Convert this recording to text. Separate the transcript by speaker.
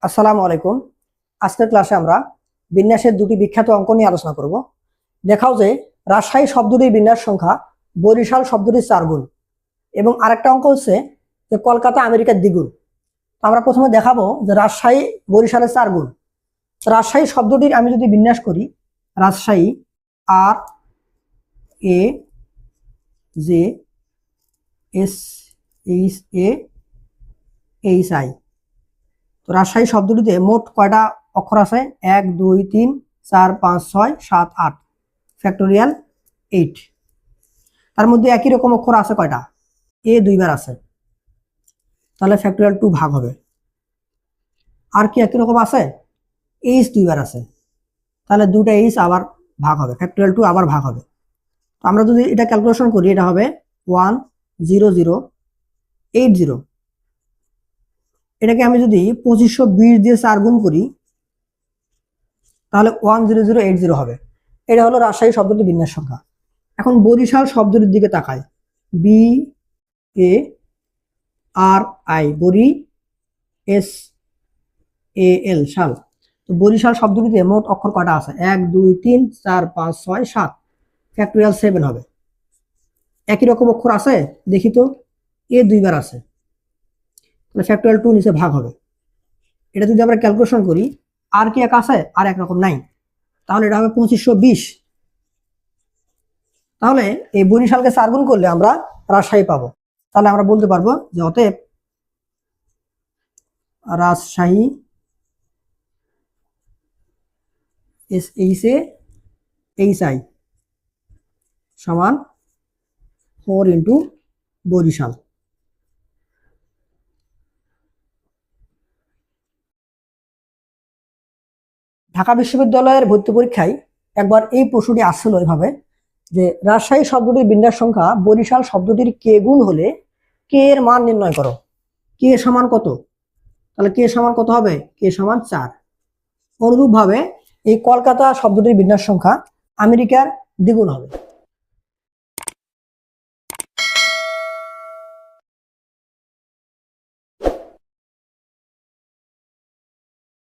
Speaker 1: আসসালামু আলাইকুম। আজকের ক্লাসে আমরা বিন্যাসের দুটি বিখ্যাত অঙ্ক নিয়ে আলোচনা করব। দেখাও যে রাজশাহী শব্দটির বিন্যাস সংখ্যা বরিশাল শব্দটির 4 গুণ, এবং আরেকটা অঙ্ক হচ্ছে যে কলকাতা আমেরিকার দ্বিগুণ। আমরা প্রথমে দেখাবো যে রাজশাহী বরিশালের 4 গুণ। রাজশাহী শব্দটির আমি যদি বিন্যাস করি, রাজশাহী আর A J S H A H I. তো রাজশাহী শব্দটিতে মোট কয়টা অক্ষর আছে? 1 2 3 4 5 6 7 8, ফ্যাক্টোরিয়াল 8। তার মধ্যে একই রকম অক্ষর আছে কয়টা? এ দুইবার আছে, তাহলে ফ্যাক্টোরিয়াল 2 ভাগ হবে। আর কি একই রকম আছে? এইচ দুইবার আছে, তাহলে দুটা এইচ আবার ভাগ হবে, ফ্যাক্টোরিয়াল 2 আবার ভাগ হবে। তো আমরা যদি এটা ক্যালকুলেশন করি, এটা হবে 10080। এটাকে আমি যদি 2520 দিয়ে 4 গুণ করি, তাহলে 10080 হবে। এটা হলো রাজশাহী শব্দটির বিন্যাস সংখ্যা। এখন বরিশাল শব্দটির দিকে তাকাই, বি এ আর আই, বরি, এস এ এল, শাল। তো বরিশাল শব্দটিতে মোট অক্ষর কয়টা আছে? 1 2 3 4 5 6 7, ফ্যাক্টোরিয়াল 7 হবে। একই রকম অক্ষর আছে দেখি তো, এ দুইবার আছে, তাহলে ফ্যাক্টোরিয়াল 2 নিচে ভাগ হবে। এটা যদি আমরা ক্যালকুলেশন করি, আর কি এক আছে? আর একরকম নাই, তাহলে এটা হবে 2520। তাহলে এই বরিশালকে 4 গুণ করলে আমরা রাজশাহী পাবো। তাহলে আমরা বলতে পারবো যে অতএব Rajshahi S H A H I সমান 4 ইন্টু বরিশাল। ঢাকা বিশ্ববিদ্যালয়ের ভর্তি পরীক্ষায় একবার এই প্রশ্নটি আসছিল এভাবে, যে রাজশাহী শব্দটির বিন্যাস সংখ্যা বরিশাল শব্দটির কে গুণ হলে কে এর মান নির্ণয় করো। কে সমান কত? তাহলে কে সমান কত হবে? কে সমান 4। অনুরূপভাবে এই কলকাতা শব্দটির বিন্যাস সংখ্যা আমেরিকার দ্বিগুণ হবে।